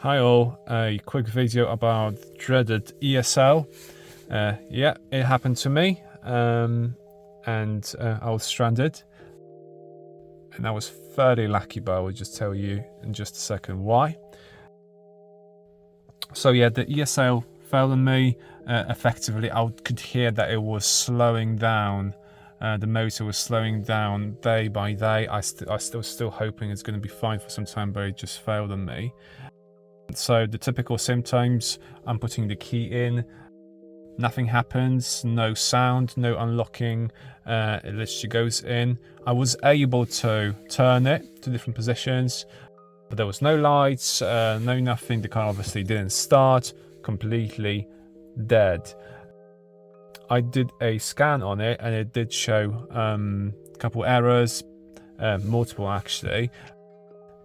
Hi all, a quick video about dreaded ESL. Yeah, it happened to me, and I was stranded. And I was fairly lucky, but I will just tell you in just a second why. So yeah, the ESL failed on me. Effectively, I could hear that it was slowing down. The motor was slowing down day by day. I was still hoping it's going to be fine for some time, but it just failed on me. So the typical symptoms, I'm putting the key in, nothing happens, no sound, no unlocking, it literally goes in. I was able to turn it to different positions, but there was no lights, no nothing. The car obviously didn't start, completely dead. I did a scan on it and it did show a couple errors, multiple actually,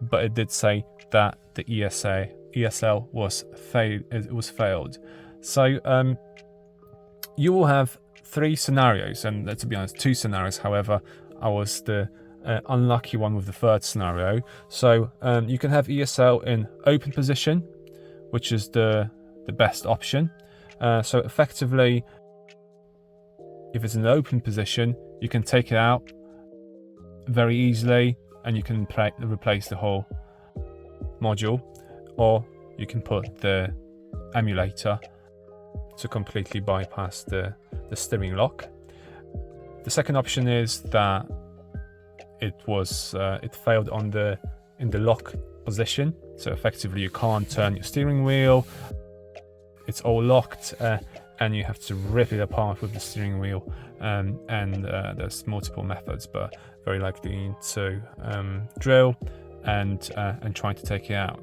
but it did say that the ESL was failed. So you will have three scenarios, and to be honest, two scenarios. However, I was the unlucky one with the third scenario. So you can have ESL in open position, which is the best option. So effectively, if it's in an open position, you can take it out very easily and you can replace the whole module, or you can put the emulator to completely bypass the steering lock. The second option is that it failed in the lock position, so effectively you can't turn your steering wheel, it's all locked, and you have to rip it apart with the steering wheel, and there's multiple methods, but very likely to drill and try to take it out.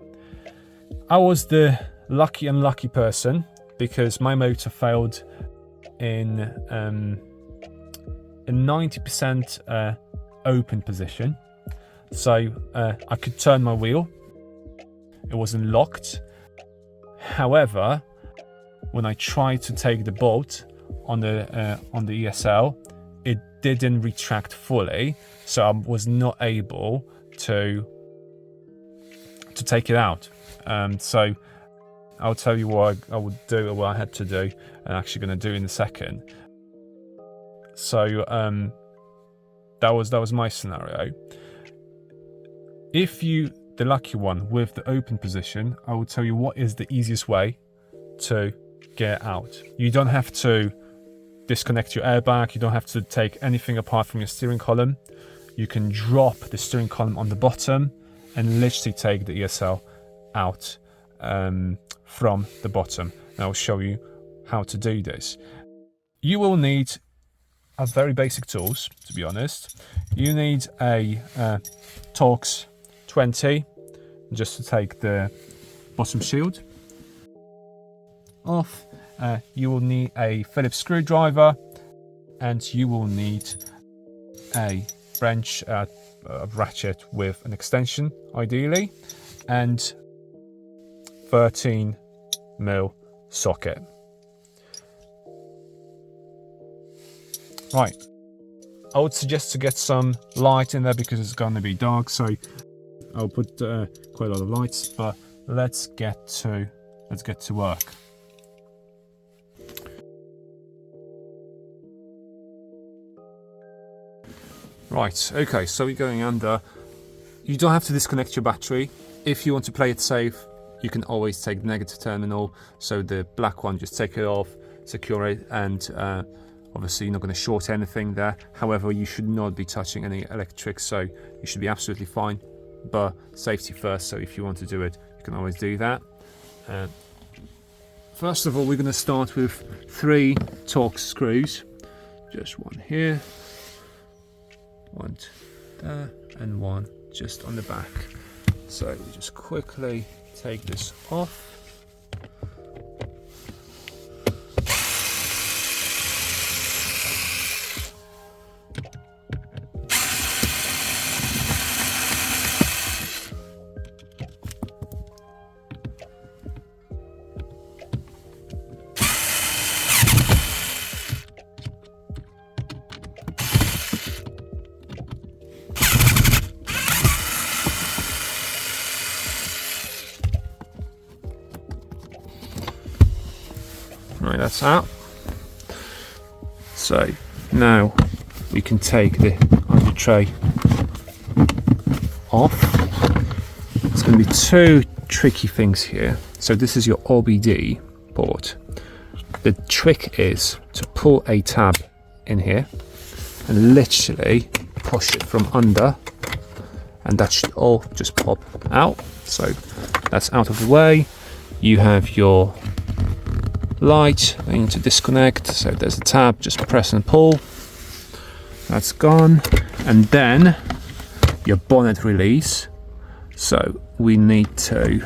I was the unlucky person because my motor failed in 90% open position, so I could turn my wheel. It wasn't locked. However, when I tried to take the bolt on the ESL, it didn't retract fully, so I was not able to take it out. So I'll tell you what I would do, or what I had to do, and I'm actually going to do in a second. So that was my scenario. If you the lucky one with the open position, I will tell you what is the easiest way to get out. You don't have to disconnect your airbag, you don't have to take anything apart from your steering column. You can drop the steering column on the bottom and literally take the ESL out from the bottom. And I'll show you how to do this. You will need, as very basic tools, to be honest, you need a Torx 20 just to take the bottom shield off. You will need a Phillips screwdriver, and you will need a wrench, a ratchet with an extension ideally, and 13mm socket. Right, I would suggest to get some light in there because it's going to be dark, so I'll put quite a lot of lights, but let's get to work. Right, okay, so we're going under. You don't have to disconnect your battery. If you want to play it safe, you can always take the negative terminal, so the black one, just take it off, secure it, and obviously you're not going to short anything there. However, you should not be touching any electrics, so you should be absolutely fine, but safety first, so if you want to do it, you can always do that. First of all, we're going to start with 3 Torx screws, just one here, one there, and one just on the back. So we just quickly take this off. Right, that's out. So now we can take the under tray off. There's going to be two tricky things here. So this is your OBD port. The trick is to pull a tab in here and literally push it from under, and that should all just pop out. So that's out of the way. You have your light that you need to disconnect. So there's a tab, just press and pull. That's gone. And then your bonnet release. So we need to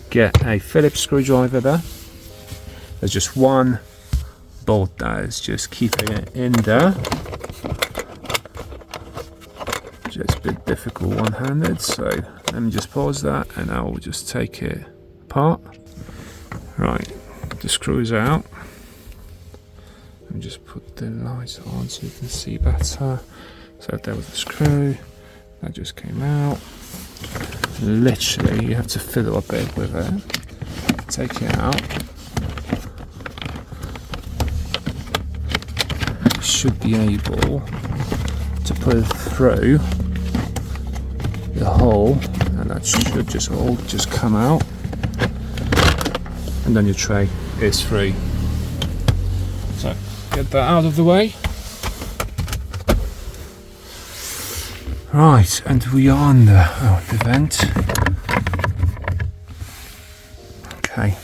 get a Phillips screwdriver there. There's just one bolt that is just keeping it in there. Just a bit difficult one-handed, so let me just pause that and I will just take it apart. Right, the screws out. Let me just put the light on so you can see better. So there was the screw, that just came out. Literally, you have to fiddle a bit with it. Take it out. You should be able to put it through the hole, and that should just all just come out, and then your tray is free. So get that out of the way. Right, and we are on the vent. Okay,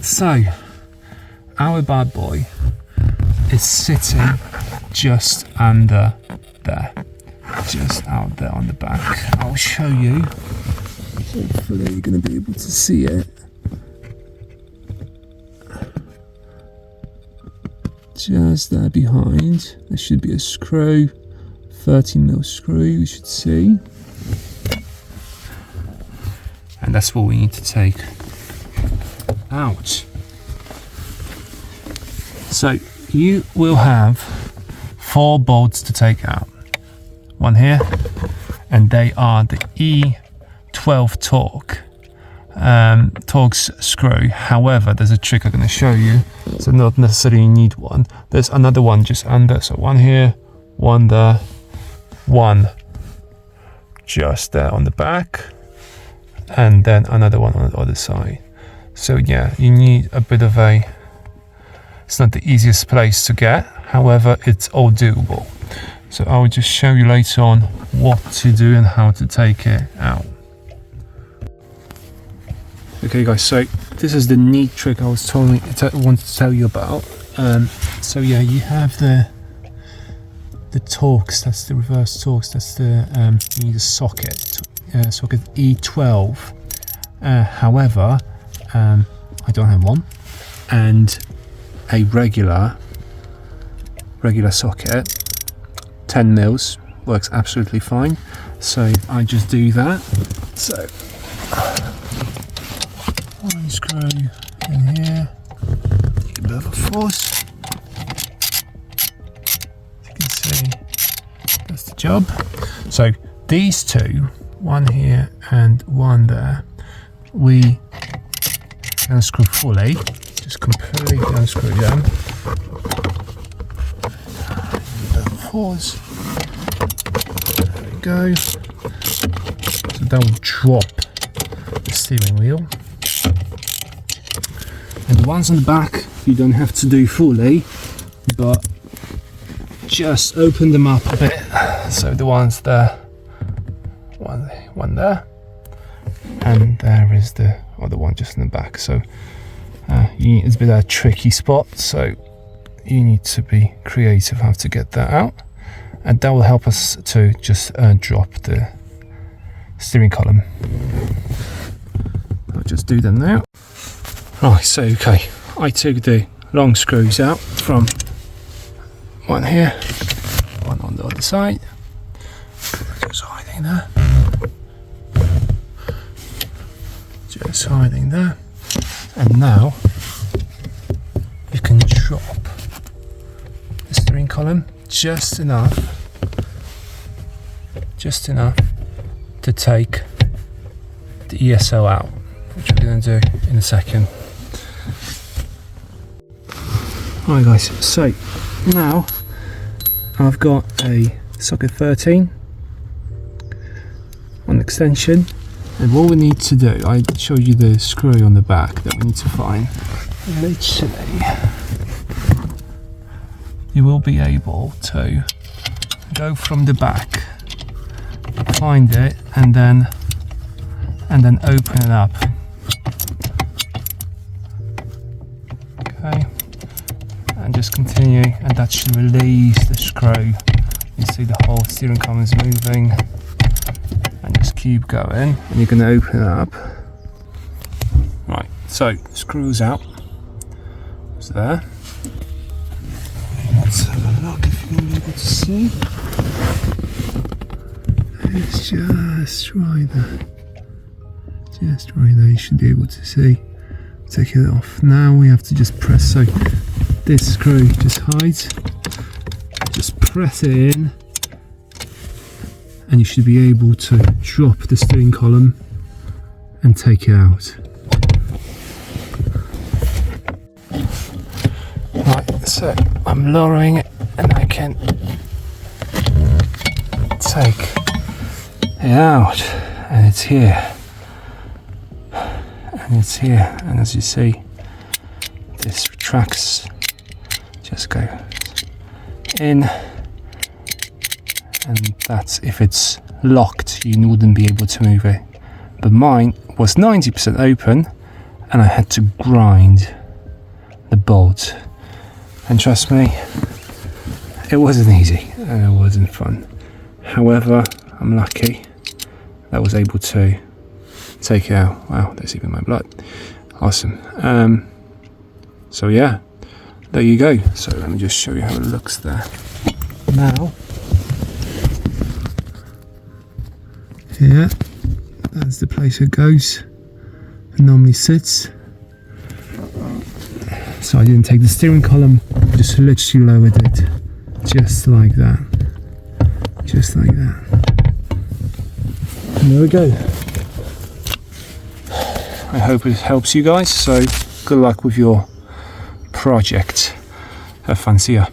so our bad boy is sitting just under there, just out there on the back. I'll show you. Hopefully you're going to be able to see it. Just there behind, there should be a screw, 13mm screw you should see. And that's what we need to take out. So you will have 4 bolts to take out. One here, and they are the E12 Torx screw. However, there's a trick I'm going to show you, so not necessarily need one. There's another one just under, so one here, one there, one just there on the back, and then another one on the other side. So yeah, you need a bit of a, it's not the easiest place to get, however it's all doable. So I will just show you later on what to do and how to take it out. Okay guys, so this is the neat trick I was wanted to tell you about. So yeah, you have the Torx, that's the reverse Torx, that's the you need a socket E12. However, I don't have one, and a regular socket, 10mm, works absolutely fine. So I just do that. So one screw in here, a bit of a force. As you can see, that's the job. So these two, one here and one there, we unscrew fully, just completely unscrew them. Force. There we go. So that will drop the steering wheel. And the ones on the back you don't have to do fully, but just open them up a bit. So the ones there, one there, and there is the other one just in the back. So it's a bit of a tricky spot, so you need to be creative how to get that out, and that will help us to just drop the steering column. I'll just do them now. Right, so okay, I took the long screws out from one here, one on the other side, just hiding there, just hiding there, and now you can drop the steering column just enough to take the ESL out, which we're going to do in a second. Alright guys, so now I've got a socket 13 on extension, and what we need to do, I showed you the screw on the back that we need to find. Literally, you will be able to go from the back, find it, and then open it up. Okay, and just continue, and that should release the screw. You see the whole steering column is moving, and just keep going, and you're going to open it up. Right, so screws out. It's there. Let's have a look if you're going to be able to see. It's just right there. Just right there, you should be able to see. Take it off. Now we have to just press, so this screw just hides. Just press it in, and you should be able to drop the steering column and take it out. Right, so I'm lowering it, and I can take it out, and it's here. And it's here, and as you see, this retracts. Just go in, and that's if it's locked, you wouldn't be able to move it. But mine was 90% open, and I had to grind the bolt. And trust me, it wasn't easy and it wasn't fun. However, I'm lucky that I was able to take it out. Wow, there's even my blood. Awesome. So yeah, there you go. So let me just show you how it looks there. Now, here, that's the place it goes. It normally sits. So I didn't take the steering column, just literally lowered it, just like that. Just like that. And there we go. I hope it helps you guys, so good luck with your project. Have fun, see ya.